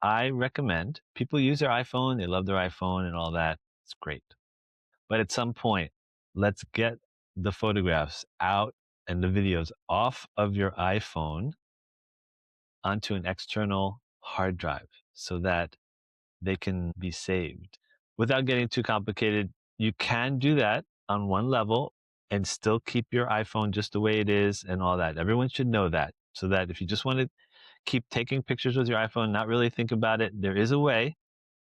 I recommend people use their iPhone, they love their iPhone and all that. It's great. But at some point, let's get the photographs out and the videos off of your iPhone onto an external hard drive so that they can be saved. Without getting too complicated, you can do that on one level and still keep your iPhone just the way it is and all that. Everyone should know that. So that if you just want to keep taking pictures with your iPhone, not really think about it, there is a way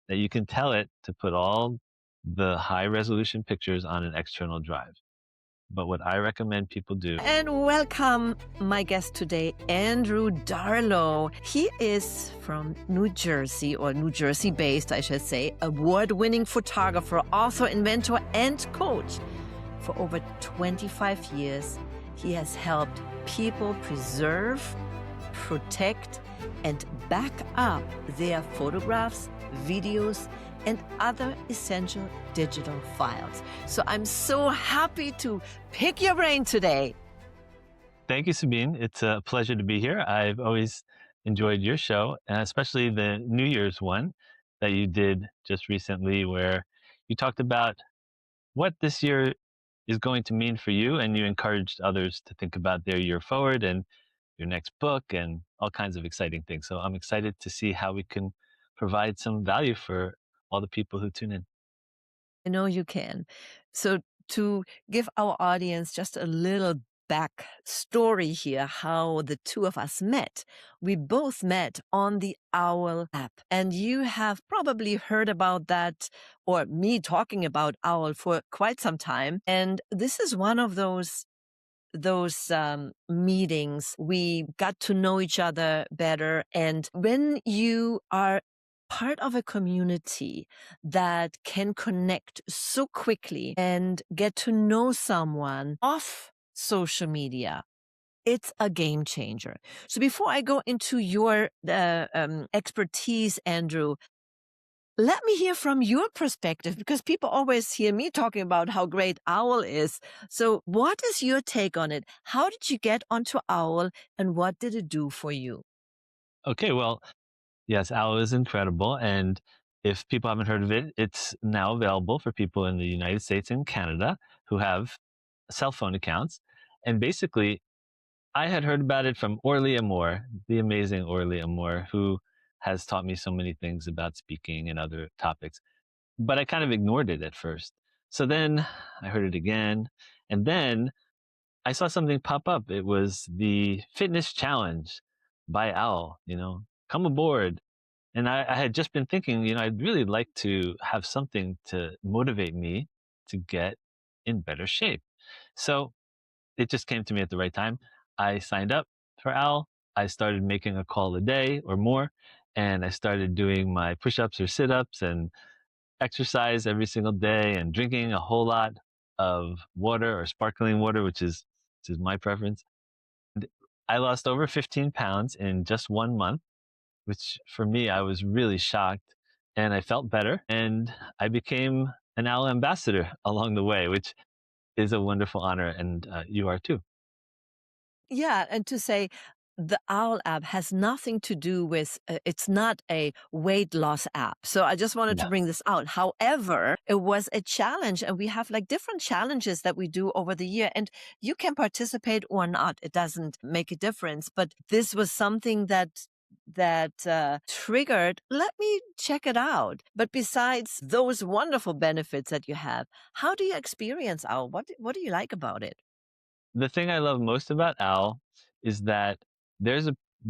that you can tell it to put all the high resolution pictures on an external drive. But what I recommend people do. And welcome my guest today, Andrew Darlow. He is from New Jersey, or New Jersey based, I should say, award-winning photographer, author, inventor, and coach. For over 25 years, he has helped people preserve, protect, and back up their photographs, videos, and other essential digital files. So I'm so happy to pick your brain today. Thank you, Sabine. It's a pleasure to be here. I've always enjoyed your show, and especially the New Year's one that you did just recently, where you talked about what this year is going to mean for you, and you encouraged others to think about their year forward and your next book and all kinds of exciting things. So I'm excited to see how we can provide some value for all the people who tune in. I know you can. So to give our audience just a little back story here, how the two of us met. We both met on the Owl app, and you have probably heard about that or me talking about Owl for quite some time. And this is one of those meetings. We got to know each other better. And when you are part of a community that can connect so quickly and get to know someone off social media, it's a game changer. So before I go into your expertise, Andrew, let me hear from your perspective, because people always hear me talking about how great Owl is. So what is your take on it? How did you get onto Owl, and what did it do for you? Okay, well, yes, Owl is incredible. And if people haven't heard of it, it's now available for people in the United States and Canada who have cell phone accounts. And basically, I had heard about it from Orly Amore, the amazing Orly Amore, who has taught me so many things about speaking and other topics. But I kind of ignored it at first. So then I heard it again. And then I saw something pop up. It was the fitness challenge by Owl, come aboard. And I had just been thinking, I'd really like to have something to motivate me to get in better shape. So it just came to me at the right time. I signed up for Owl. I started making a call a day or more, and I started doing my push-ups or sit-ups and exercise every single day and drinking a whole lot of water or sparkling water, which is my preference. And I lost over 15 pounds in just 1 month, which for me, I was really shocked, and I felt better. And I became an Owl ambassador along the way, which is a wonderful honor. And you are too. Yeah, and to say the Owl app has nothing to do with, it's not a weight loss app. So I just wanted to No. bring this out. However, it was a challenge, and we have like different challenges that we do over the year, and you can participate or not. It doesn't make a difference. But this was something that triggered, let me check it out. But besides those wonderful benefits that you have, how do you experience Owl? What do you like about it? The thing I love most about Owl is that there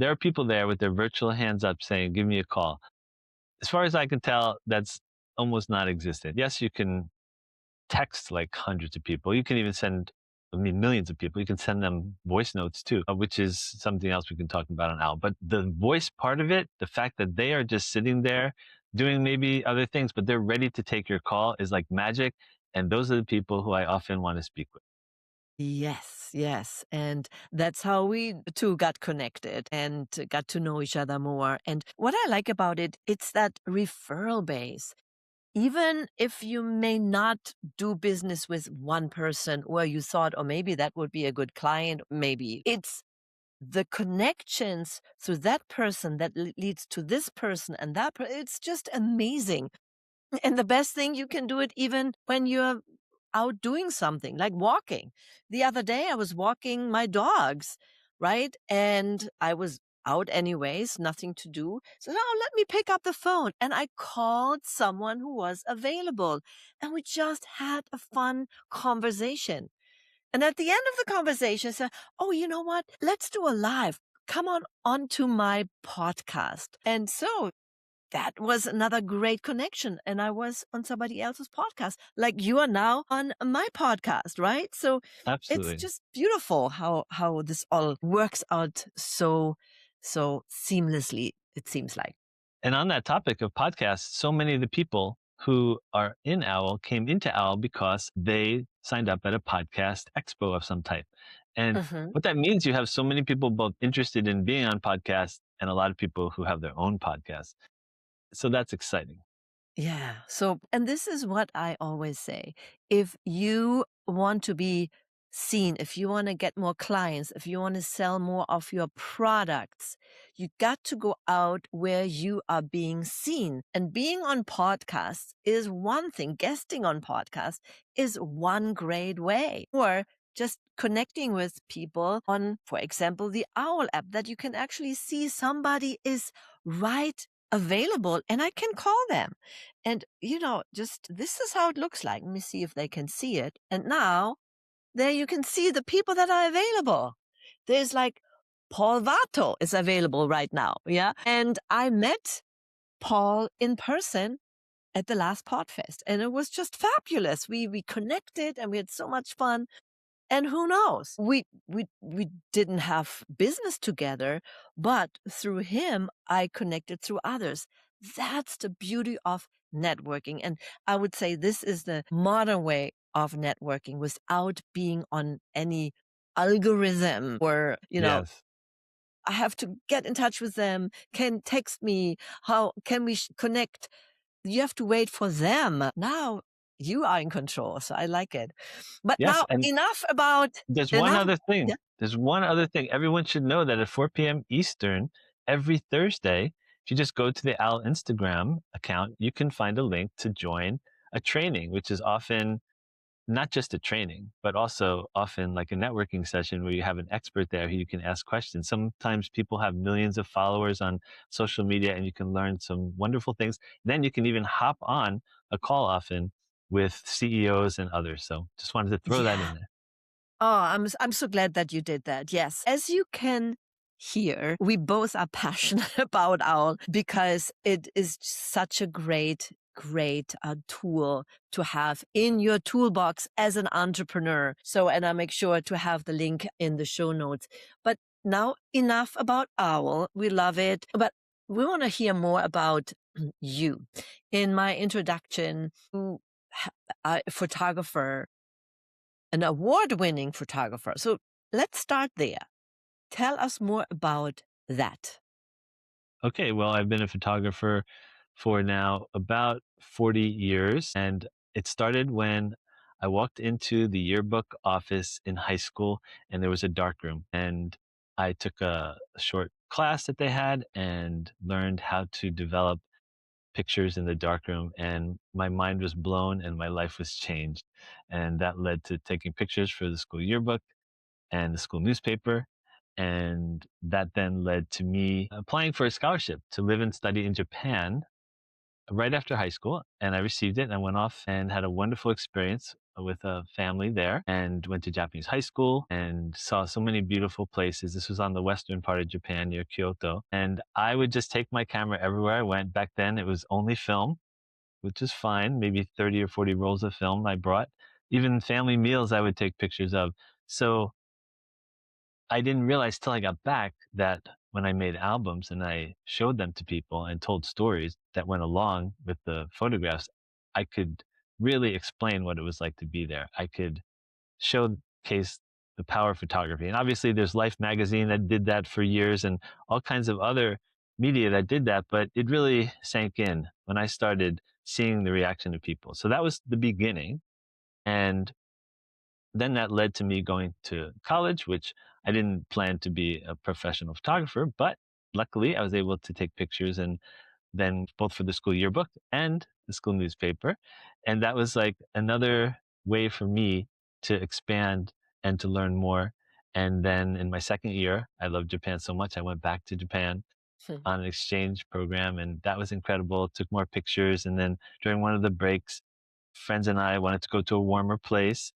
are people there with their virtual hands up saying, "Give me a call." As far as I can tell, that's almost non-existent. Yes, you can text like hundreds of people. You can even send, I mean, millions of people. You can send them voice notes too, which is something else we can talk about on Owl. But the voice part of it, the fact that they are just sitting there doing maybe other things, but they're ready to take your call is like magic. And those are the people who I often want to speak with. Yes, yes. And that's how we two got connected and got to know each other more. And what I like about it, it's that referral base. Even if you may not do business with one person, or you thought, or maybe that would be a good client, maybe it's the connections through that person that leads to this person and that it's just amazing. And the best thing, you can do it even when you're out doing something like walking. The other day, I was walking my dogs, right? And I was out anyways, nothing to do. So, oh, let me pick up the phone. And I called someone who was available. And we just had a fun conversation. And at the end of the conversation, I said, oh, you know what? Let's do a live. Come on onto my podcast. And so that was another great connection. And I was on somebody else's podcast, like you are now on my podcast, right? So it's Absolutely. just beautiful how this all works out so seamlessly, it seems like. And on that topic of podcasts, so many of the people who are in OWL came into OWL because they signed up at a podcast expo of some type. And Mhm. what that means, you have so many people both interested in being on podcasts and a lot of people who have their own podcasts. So that's exciting. Yeah. So, and this is what I always say. If you want to be seen, if you want to get more clients, if you want to sell more of your products, you got to go out where you are being seen. And being on podcasts is one thing. Guesting on podcasts is one great way. Or just connecting with people on, for example, the Owl app, that you can actually see somebody is right available and I can call them. And, just this is how it looks like. Let me see if they can see it. And now there you can see the people that are available. There's like Paul Vato is available right now. Yeah. And I met Paul in person at the last Podfest and it was just fabulous. We connected and we had so much fun. And who knows? We didn't have business together, but through him I connected through others. That's the beauty of networking. And I would say this is the modern way of networking without being on any algorithm or, Yes. I have to get in touch with them, can text me, how can we connect? You have to wait for them. Now you are in control. So I like it. But Yes. now And there's one enough. other thing. Yeah. There's one other thing. Everyone should know that at 4 p.m. Eastern, every Thursday, if you just go to the OWL Instagram account, you can find a link to join a training, which is often not just a training, but also often like a networking session where you have an expert there who you can ask questions. Sometimes people have millions of followers on social media and you can learn some wonderful things. Then you can even hop on a call often with CEOs and others. So just wanted to throw that Yeah. in there. Oh, I'm so glad that you did that. Yes. As you can hear, we both are passionate about OWL because it is such a great tool to have in your toolbox as an entrepreneur. So, and I make sure to have the link in the show notes. But now enough about OWL. We love it, but we want to hear more about you. In my introduction, you a photographer, an award-winning photographer. So let's start there. Tell us more about that. Okay, well, I've been a photographer for now about 40 years. And it started when I walked into the yearbook office in high school and there was a darkroom. And I took a short class that they had and learned how to develop pictures in the darkroom. And my mind was blown and my life was changed. And that led to taking pictures for the school yearbook and the school newspaper. And that then led to me applying for a scholarship to live and study in Japan right after high school. And I received it and I went off and had a wonderful experience with a family there and went to Japanese high school and saw so many beautiful places. This was on the western part of Japan near Kyoto. And I would just take my camera everywhere I went. Back then, it was only film, which is fine, maybe 30 or 40 rolls of film I brought. Even family meals I would take pictures of. So I didn't realize till I got back that when I made albums and I showed them to people and told stories that went along with the photographs, I could really explain what it was like to be there. I could showcase the power of photography. And obviously there's Life magazine that did that for years and all kinds of other media that did that, but it really sank in when I started seeing the reaction of people. So that was the beginning. And then that led to me going to college, which I didn't plan to be a professional photographer, but luckily I was able to take pictures and then both for the school yearbook and the school newspaper. And that was like another way for me to expand and to learn more. And then in my second year, I loved Japan so much, I went back to Japan Hmm. on an exchange program, and that was incredible. Took more pictures, and then during one of the breaks, friends and I wanted to go to a warmer place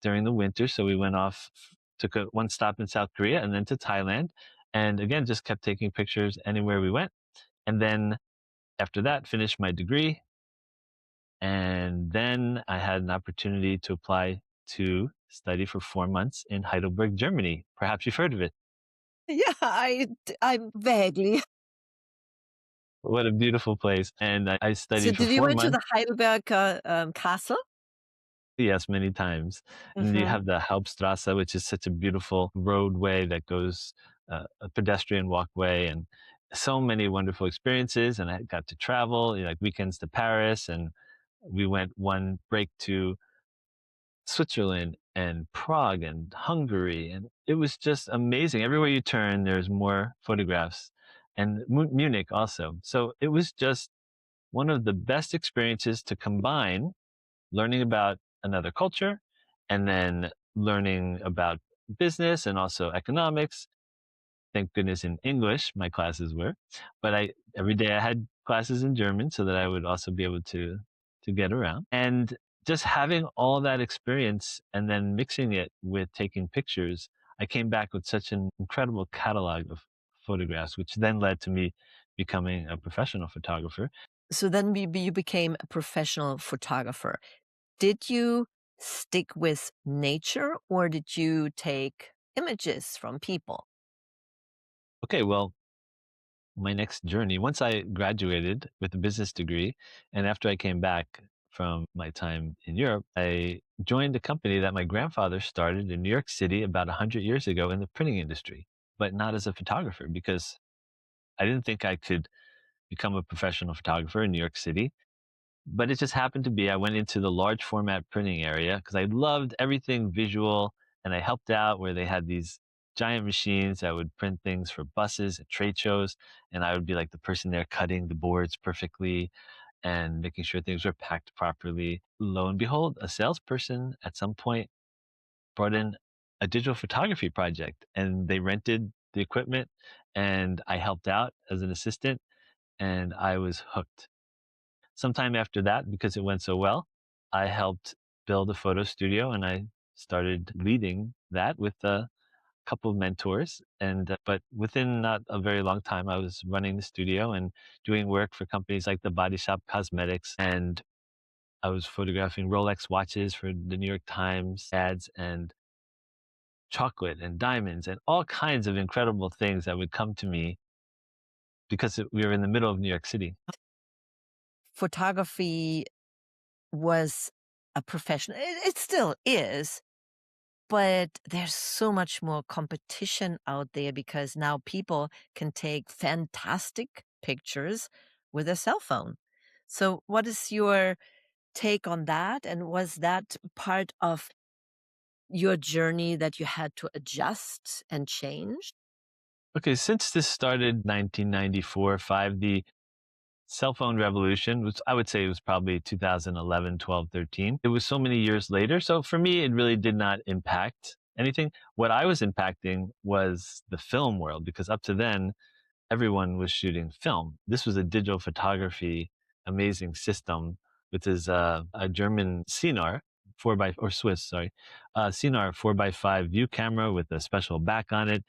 during the winter, so we went off, took a one stop in South Korea, and then to Thailand, and again just kept taking pictures anywhere we went. And then after that, finished my degree, and then I had an opportunity to apply to study for 4 months in Heidelberg, Germany. Perhaps you've heard of it. Yeah, I'm vaguely. What a beautiful place! And I So studied for did you four went to the months Heidelberg, castle? Yes, many times. And you Mhm. have the Hauptstrasse, which is such a beautiful roadway that goes a pedestrian walkway, and so many wonderful experiences. And I got to travel, like weekends to Paris, and we went one break to Switzerland and Prague and Hungary, and it was just amazing. Everywhere you turn, there's more photographs, and Munich also. So it was just one of the best experiences to combine learning about another culture and then learning about business and also economics. Thank goodness in English my classes were, but I every day I had classes in German so that I would also be able to get around. And just having all that experience and then mixing it with taking pictures, I came back with such an incredible catalog of photographs, which then led to me becoming a professional photographer. So then you became a professional photographer. Did you stick with nature or did you take images from people? Okay, well, my next journey, once I graduated with a business degree, and after I came back from my time in Europe, I joined a company that my grandfather started in New York City about 100 years ago in the printing industry, but not as a photographer because I didn't think I could become a professional photographer in New York City. But it just happened to be I went into the large format printing area because I loved everything visual, and I helped out where they had these giant machines that would print things for buses and trade shows, and I would be like the person there cutting the boards perfectly and making sure things were packed properly. Lo and behold, a salesperson at some point brought in a digital photography project, and they rented the equipment, and I helped out as an assistant, and I was hooked. Sometime after that, because it went so well, I helped build a photo studio, and I started leading that with a couple of mentors. And but within not a very long time, I was running the studio and doing work for companies like the Body Shop Cosmetics, and I was photographing Rolex watches for the New York Times ads, and chocolate and diamonds and all kinds of incredible things that would come to me because we were in the middle of New York City. Photography was a profession. It still is, but there's so much more competition out there because now people can take fantastic pictures with a cell phone. So, what is your take on that? And was that part of your journey that you had to adjust and change? Okay, since this started 1994, 5, the cell phone revolution, which I would say it was probably 2011, 12, 13. It was so many years later. So for me, it really did not impact anything. What I was impacting was the film world because up to then, everyone was shooting film. This was a digital photography amazing system, which is a German Sinar 4 by or Swiss, sorry, Sinar 4 by 5 view camera with a special back on it.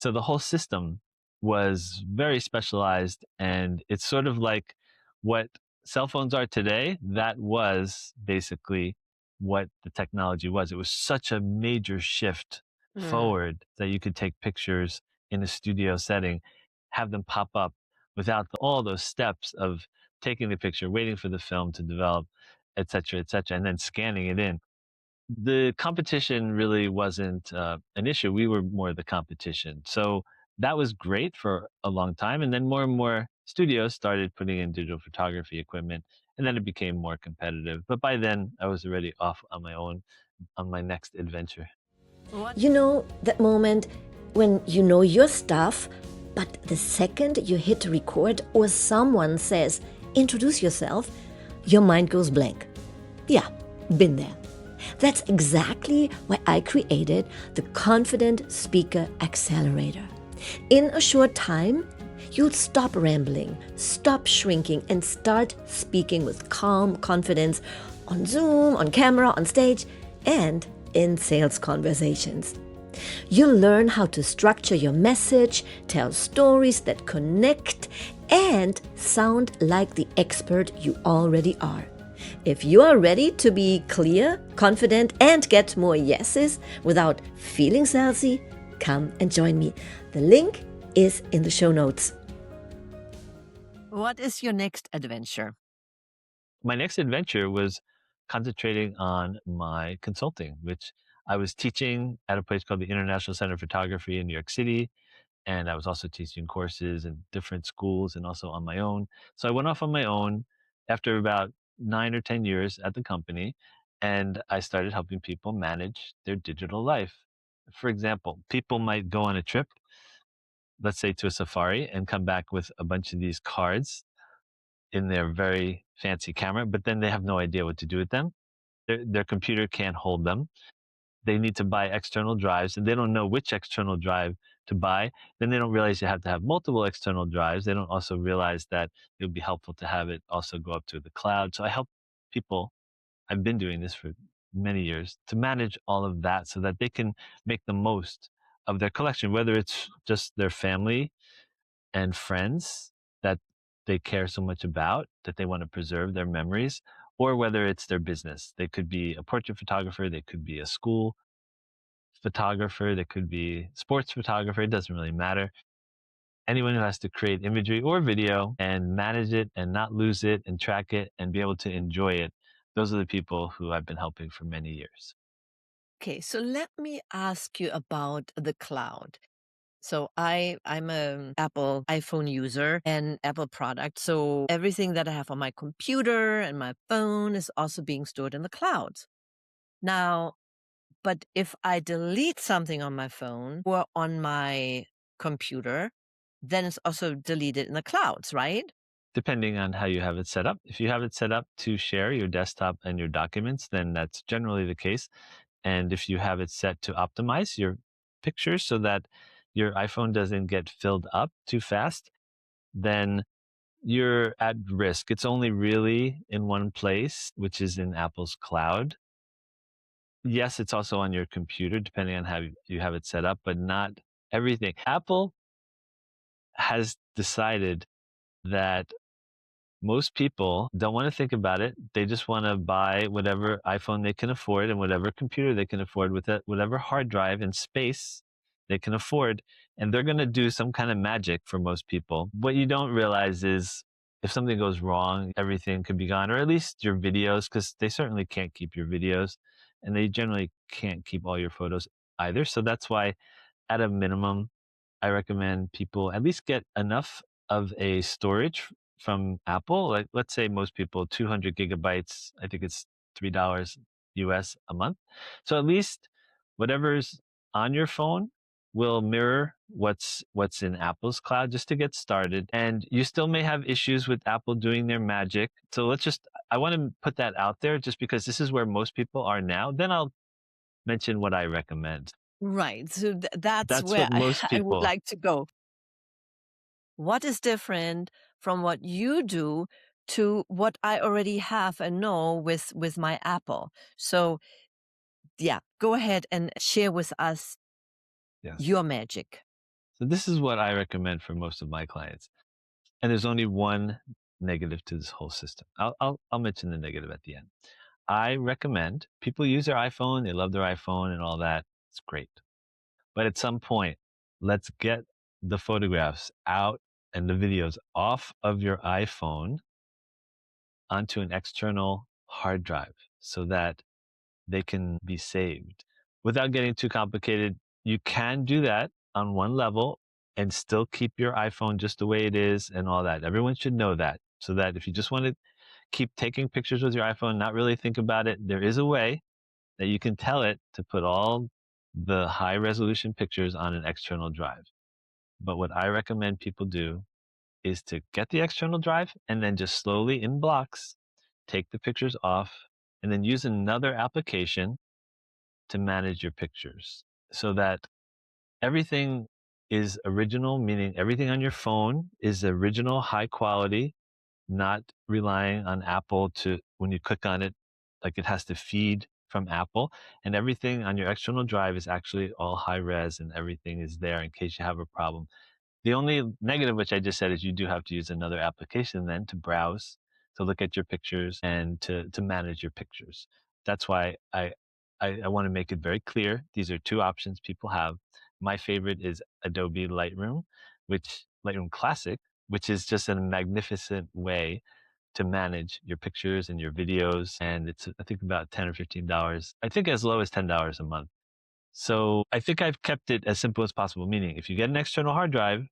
So the whole system was very specialized, and it's sort of like what cell phones are today. That was basically what the technology was. It was such a major shift Mm. forward that you could take pictures in a studio setting, have them pop up without all those steps of taking the picture, waiting for the film to develop, et cetera, and then scanning it in. The competition really wasn't an issue. We were more the competition. So that was great for a long time. And then more and more studios started putting in digital photography equipment, and then it became more competitive. But by then, I was already off on my own on my next adventure. You know, that moment when you know your stuff, but the second you hit record or someone says, introduce yourself, your mind goes blank. Yeah, been there. That's exactly why I created the Confident Speaker Accelerator. In a short time, you'll stop rambling, stop shrinking, and start speaking with calm confidence on Zoom, on camera, on stage, and in sales conversations. You'll learn how to structure your message, tell stories that connect, and sound like the expert you already are. If you are ready to be clear, confident, and get more yeses without feeling salesy, come and join me. The link is in the show notes. What is your next adventure? My next adventure was concentrating on my consulting, which I was teaching at a place called the International Center of Photography in New York City. And I was also teaching courses in different schools and also on my own. So I went off on my own after about 9 or 10 years at the company, and I started helping people manage their digital life. For example, people might go on a trip, let's say to a safari, and come back with a bunch of these cards in their very fancy camera, but then they have no idea what to do with them. Their computer can't hold them. They need to buy external drives and they don't know which external drive to buy. Then they don't realize you have to have multiple external drives. They don't also realize that it would be helpful to have it also go up to the cloud. So I help people, I've been doing this for many years, to manage all of that so that they can make the most of their collection, whether it's just their family and friends that they care so much about that they want to preserve their memories, or whether it's their business. They could be a portrait photographer, they could be a school photographer, they could be sports photographer, it doesn't really matter. Anyone who has to create imagery or video and manage it and not lose it and track it and be able to enjoy it, those are the people who I've been helping for many years. Okay, so let me ask you about the cloud. So I'm a Apple iPhone user and Apple product. So everything that I have on my computer and my phone is also being stored in the cloud. Now, but if I delete something on my phone or on my computer, then it's also deleted in the clouds, right? Depending on how you have it set up. If you have it set up to share your desktop and your documents, then that's generally the case. And if you have it set to optimize your pictures so that your iPhone doesn't get filled up too fast, then you're at risk. It's only really in one place, which is in Apple's cloud. Yes, it's also on your computer, depending on how you have it set up, but not everything. Apple has decided that most people don't want to think about it. They just want to buy whatever iPhone they can afford and whatever computer they can afford with it, whatever hard drive and space they can afford. And they're going to do some kind of magic for most people. What you don't realize is if something goes wrong, everything could be gone, or at least your videos, because they certainly can't keep your videos and they generally can't keep all your photos either. So that's why, at a minimum, I recommend people at least get enough of a storage from Apple. Like, let's say most people 200 gigabytes. I think it's $3 US a month. So at least whatever's on your phone will mirror what's in Apple's cloud just to get started. And you still may have issues with Apple doing their magic. So I want to put that out there just because this is where most people are now. Then I'll mention what I recommend. Right. So that's That's where what most I would people. like to go. What is different from what you do to what I already have and know with my Apple? So yeah, go ahead and share with us Yes. your magic. So this is what I recommend for most of my clients. And there's only one negative to this whole system. I'll mention the negative at the end. I recommend people use their iPhone, they love their iPhone and all that. It's great. But at some point, let's get the photographs out and the videos off of your iPhone onto an external hard drive so that they can be saved. Without getting too complicated, you can do that on one level and still keep your iPhone just the way it is and all that. Everyone should know that. So that if you just want to keep taking pictures with your iPhone, not really think about it, there is a way that you can tell it to put all the high resolution pictures on an external drive. But what I recommend people do is to get the external drive and then just slowly in blocks take the pictures off and then use another application to manage your pictures so that everything is original, meaning everything on your phone is original, high quality, not relying on Apple to, when you click on it, like it has to feed from Apple. And everything on your external drive is actually all high res and everything is there in case you have a problem. The only negative, which I just said, is you do have to use another application then to browse, to look at your pictures and to manage your pictures. That's why I want to make it very clear. These are two options people have. My favorite is Adobe Lightroom, which Lightroom Classic, which is just a magnificent way to manage your pictures and your videos. And it's, I think, about $10 or $15. I think as low as $10 a month. So I think I've kept it as simple as possible, meaning if you get an external hard drive,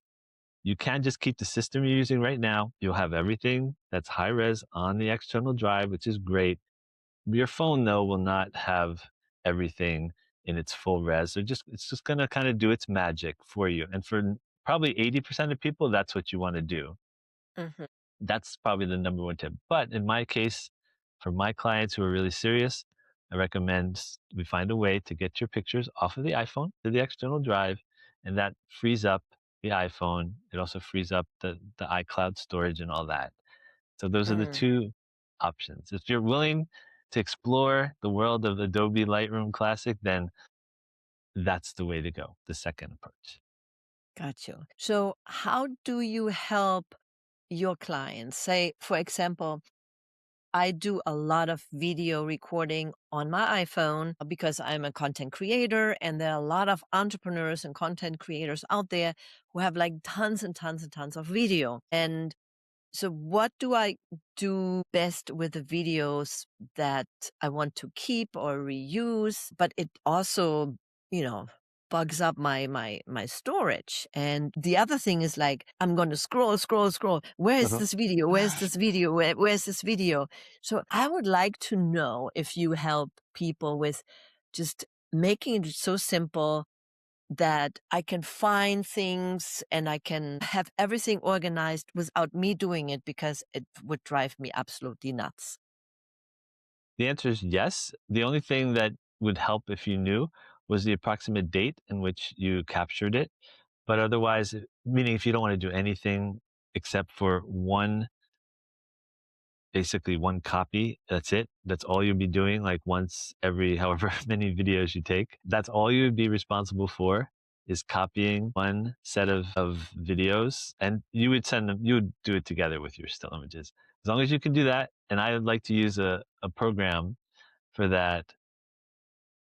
you can just keep the system you're using right now. You'll have everything that's high res on the external drive, which is great. Your phone, though, will not have everything in its full res. It's just going to kind of do its magic for you. And for probably 80% of people, that's what you want to do. Mhm. That's probably the number one tip. But in my case, for my clients who are really serious, I recommend we find a way to get your pictures off of the iPhone to the external drive, and that frees up the iPhone. It also frees up the iCloud storage and all that. So those are the Mm, two options. If you're willing to explore the world of Adobe Lightroom Classic, then that's the way to go, the second approach. got you. So, how do you help your clients? Say, for example, I do a lot of video recording on my iPhone because I'm a content creator, and there are a lot of entrepreneurs and content creators out there who have like tons and tons and tons of video. And so, what do I do best with the videos that I want to keep or reuse? But it also, you know, bugs up my storage. And the other thing is like I'm going to scroll, scroll, scroll. Where is Uh-huh. this video? Where's this video? Where's this video? So I would like to know if you help people with just making it so simple that I can find things and I can have everything organized without me doing it because it would drive me absolutely nuts. The answer is yes. The only thing that would help if you knew was the approximate date in which you captured it. But otherwise, meaning if you don't want to do anything except for one, basically one copy, that's it. That's all you'll be doing, like once every however many videos you take. That's all you would be responsible for is copying one set of videos. And you would send them, you would do it together with your still images. As long as you can do that. And I would like to use a program for that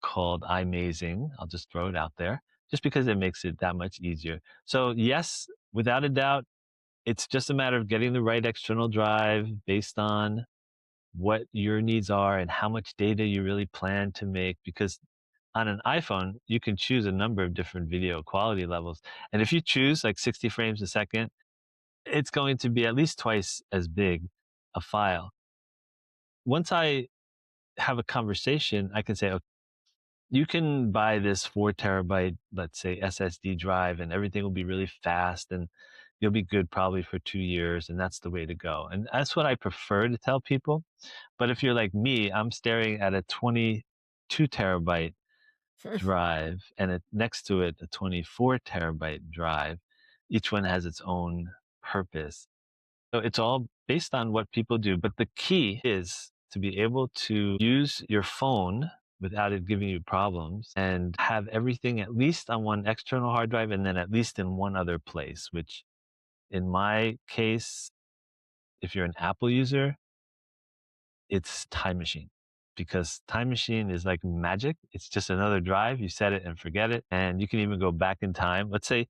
called iMazing. I'll just throw it out there just because it makes it that much easier. So yes, without a doubt, it's just a matter of getting the right external drive based on what your needs are and how much data you really plan to make. Because on an iPhone, you can choose a number of different video quality levels. And if you choose like 60 frames a second, it's going to be at least twice as big a file. Once I have a conversation, I can say, okay, you can buy this 4 terabyte, let's say SSD drive, and everything will be really fast and you'll be good probably for 2 years. And that's the way to go. And that's what I prefer to tell people. But if you're like me, I'm staring at a 22 terabyte drive and next to it, a 24 terabyte drive. Each one has its own purpose. So it's all based on what people do. But the key is to be able to use your phone without it giving you problems and have everything at least on one external hard drive and then at least in one other place, which in my case, if you're an Apple user, it's Time Machine because Time Machine is like magic. It's just another drive. You set it and forget it. And you can even go back in time. Let's say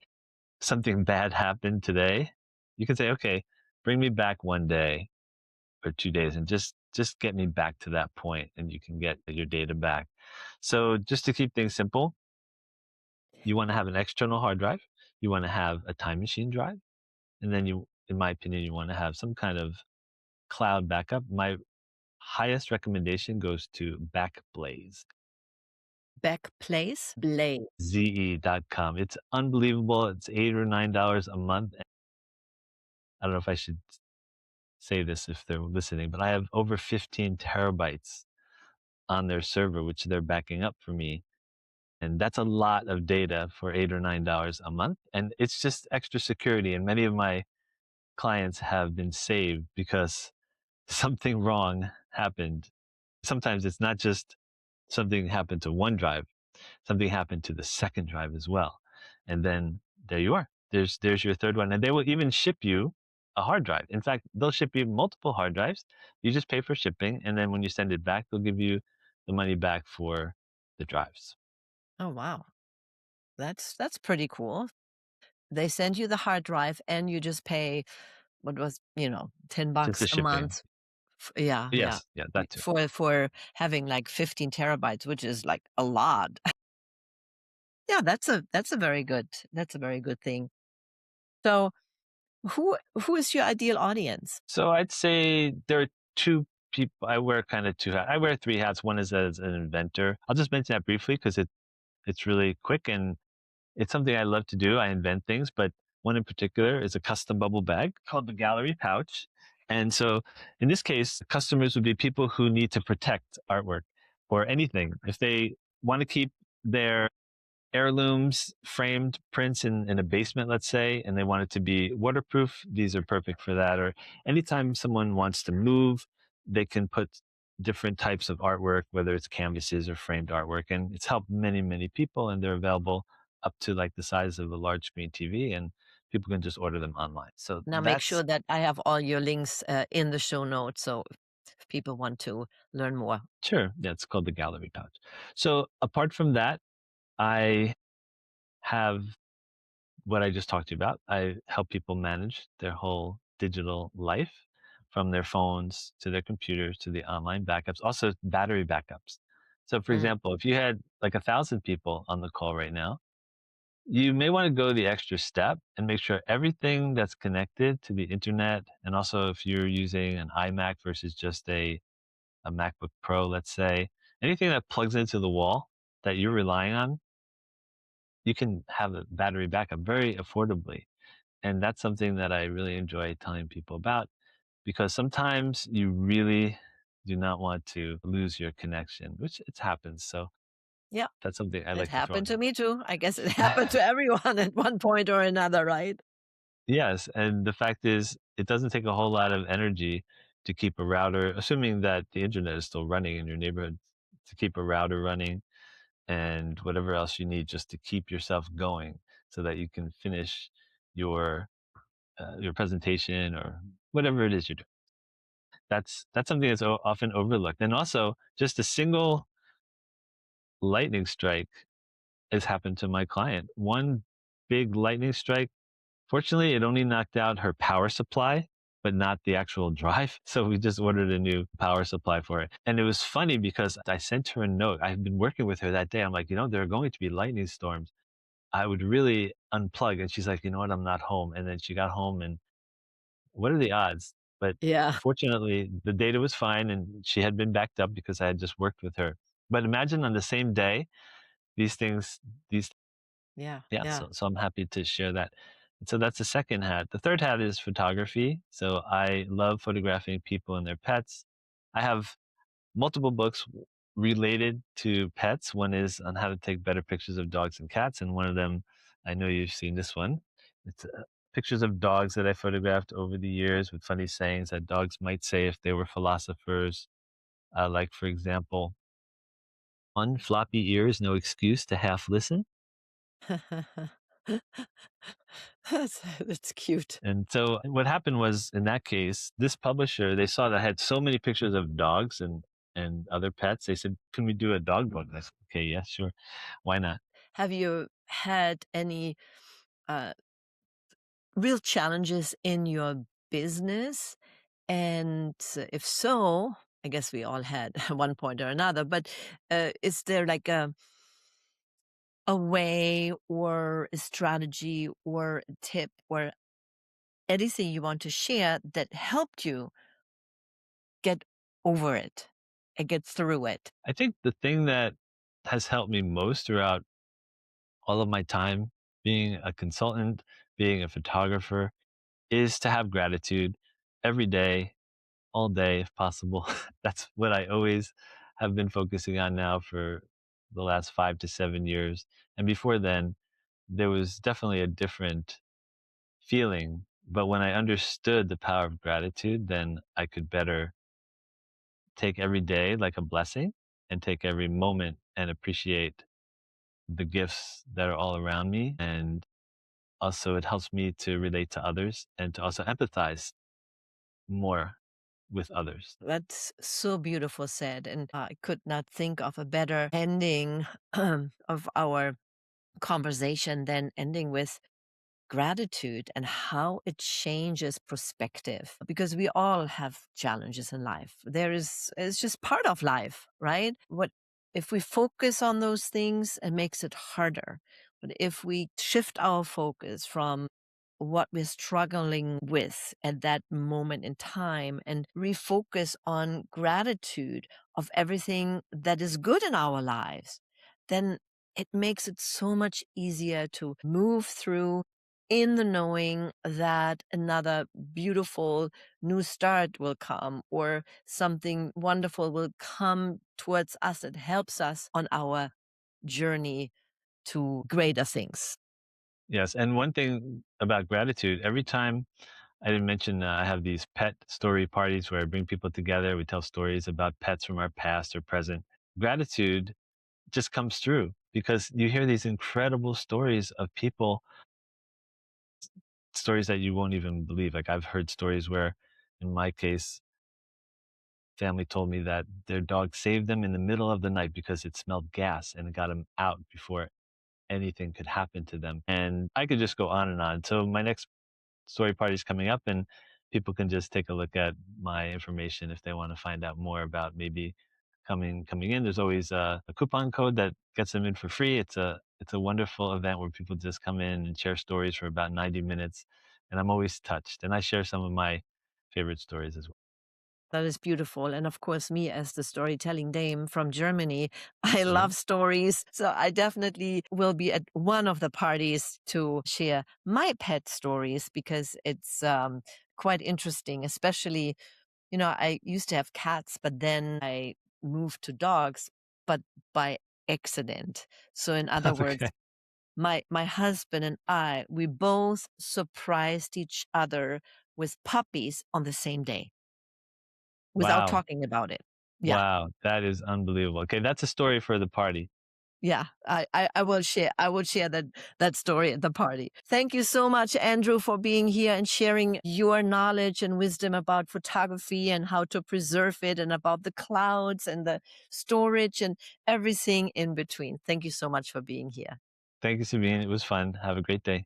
something bad happened today. You can say, okay, bring me back 1 day or 2 days and just get me back to that point and you can get your data back. So just to keep things simple, you want to have an external hard drive, you want to have a Time Machine drive, and then you, in my opinion, you want to have some kind of cloud backup. My highest recommendation goes to Backblaze. Backplace? Blaze. Ze.com. It's unbelievable. It's $8 or $9 a month. I don't know if I should say this if they're listening, but I have over 15 terabytes on their server, which they're backing up for me. And that's a lot of data for $8 or $9 a month. And it's just extra security. And many of my clients have been saved because something wrong happened. Sometimes it's not just something happened to one drive, something happened to the second drive as well. And then there you are. There's your third one. And they will even ship you a hard drive. In fact, they'll ship you multiple hard drives. You just pay for shipping. And then when you send it back, they'll give you the money back for the drives. Oh, wow. That's pretty cool. They send you the hard drive and you just pay what was, $10 Just the a shipping. month. Yeah, yeah. Yes. Yeah, that too. For having like 15 terabytes, which is like a lot. Yeah, that's a very good thing. So who is your ideal audience? So I'd say there are two people. I wear kind of two hats. I wear three hats. One is as an inventor. I'll just mention that briefly because it's really quick and it's something I love to do. I invent things, but one in particular is a custom bubble bag called the gallery pouch. And so in this case, customers would be people who need to protect artwork or anything. If they want to keep their heirlooms, framed prints in a basement, let's say, and they want it to be waterproof, these are perfect for that. Or anytime someone wants to move, they can put different types of artwork, whether it's canvases or framed artwork. And it's helped many, many people, and they're available up to like the size of a large screen TV, and people can just order them online. So Now make that's sure that I have all your links in the show notes, so if people want to learn more. sure. Yeah, it's called the gallery pouch. So apart from that, I have what I just talked to you about. I help people manage their whole digital life from their phones to their computers to the online backups, also battery backups. So, for Mm. example, if you had like 1,000 people on the call right now, you may want to go the extra step and make sure everything that's connected to the internet, and also if you're using an iMac versus just a MacBook Pro, let's say, anything that plugs into the wall that you're relying on, you can have a battery backup very affordably. And that's something that I really enjoy telling people about because sometimes you really do not want to lose your connection, which it happens. So Yeah, that's something I it like to throw happened to in. me too. I guess it happened to everyone at one point or another, right? Yes. And the fact is, it doesn't take a whole lot of energy to keep a router, assuming that the internet is still running in your neighborhood, to keep a router running and whatever else you need just to keep yourself going so that you can finish your your presentation or whatever it is you're doing. That's something that's often overlooked. And also, just a single lightning strike has happened to my client. One big lightning strike, fortunately, it only knocked out her power supply, but not the actual drive. So we just ordered a new power supply for it. And it was funny because I sent her a note. I've been working with her that day. I'm like, there are going to be lightning storms. I would really unplug. And she's like, you know what? I'm not home. And then she got home and what are the odds? But Yeah, fortunately, the data was fine and she had been backed up because I had just worked with her. But imagine on the same day, these things, these, yeah, yeah, yeah. so I'm happy to share that. And so that's the second hat. The third hat is photography. So I love photographing people and their pets. I have multiple books related to pets. One is on how to take better pictures of dogs and cats, and one of them, I know you've seen this one. It's pictures of dogs that I photographed over the years with funny sayings that dogs might say if they were philosophers. Like, for example, one floppy ear is no excuse to half listen. That's cute. And so what happened was in that case, this publisher, they saw that I had so many pictures of dogs and other pets. They said, "Can we do a dog book?" And I said, "Okay, yeah, sure. Why not?" Have you had any uh, real challenges in your business? And if so, I guess we all had at one point or another, but is there like a way or a strategy or a tip or anything you want to share that helped you get over it and get through it? I think the thing that has helped me most throughout all of my time being a consultant, being a photographer, is to have gratitude every day, all day if possible. That's what I always have been focusing on now for the last 5 to 7 years. And before then, there was definitely a different feeling. But when I understood the power of gratitude, then I could better take every day like a blessing and take every moment and appreciate the gifts that are all around me. And also, it helps me to relate to others and to also empathize more with others. That's so beautiful said. And I could not think of a better ending of our conversation than ending with gratitude and how it changes perspective, because we all have challenges in life. It's just part of life, right? What if we focus on those things, it makes it harder. But if we shift our focus from what we're struggling with at that moment in time and refocus on gratitude of everything that is good in our lives, then it makes it so much easier to move through in the knowing that another beautiful new start will come, or something wonderful will come towards us that helps us on our journey to greater things. Yes, and one thing about gratitude, every time I didn't mention I have these pet story parties where I bring people together. We tell stories about pets from our past or present. Gratitude just comes through because you hear these incredible stories of people, stories that you won't even believe. Like I've heard stories where, in my case, family told me that their dog saved them in the middle of the night because it smelled gas and it got them out before anything could happen to them. And I could just go on and on. So my next story party is coming up, and people can just take a look at my information if they want to find out more about maybe coming in. There's always a coupon code that gets them in for free. It's a wonderful event where people just come in and share stories for about 90 minutes, and I'm always touched. And I share some of my favorite stories as well. That is beautiful. And of course, me as the storytelling dame from Germany, I Mhm. love stories. So I definitely will be at one of the parties to share my pet stories, because it's quite interesting, especially, I used to have cats, but then I moved to dogs, but by accident. So in other words, Okay. my husband and I, we both surprised each other with puppies on the same day without Wow. talking about it. Yeah. Wow. That is unbelievable. Okay, that's a story for the party. Yeah, I will share that story at the party. Thank you so much, Andrew, for being here and sharing your knowledge and wisdom about photography and how to preserve it, and about the clouds and the storage and everything in between. Thank you so much for being here. Thank you, Sabine. It was fun. Have a great day.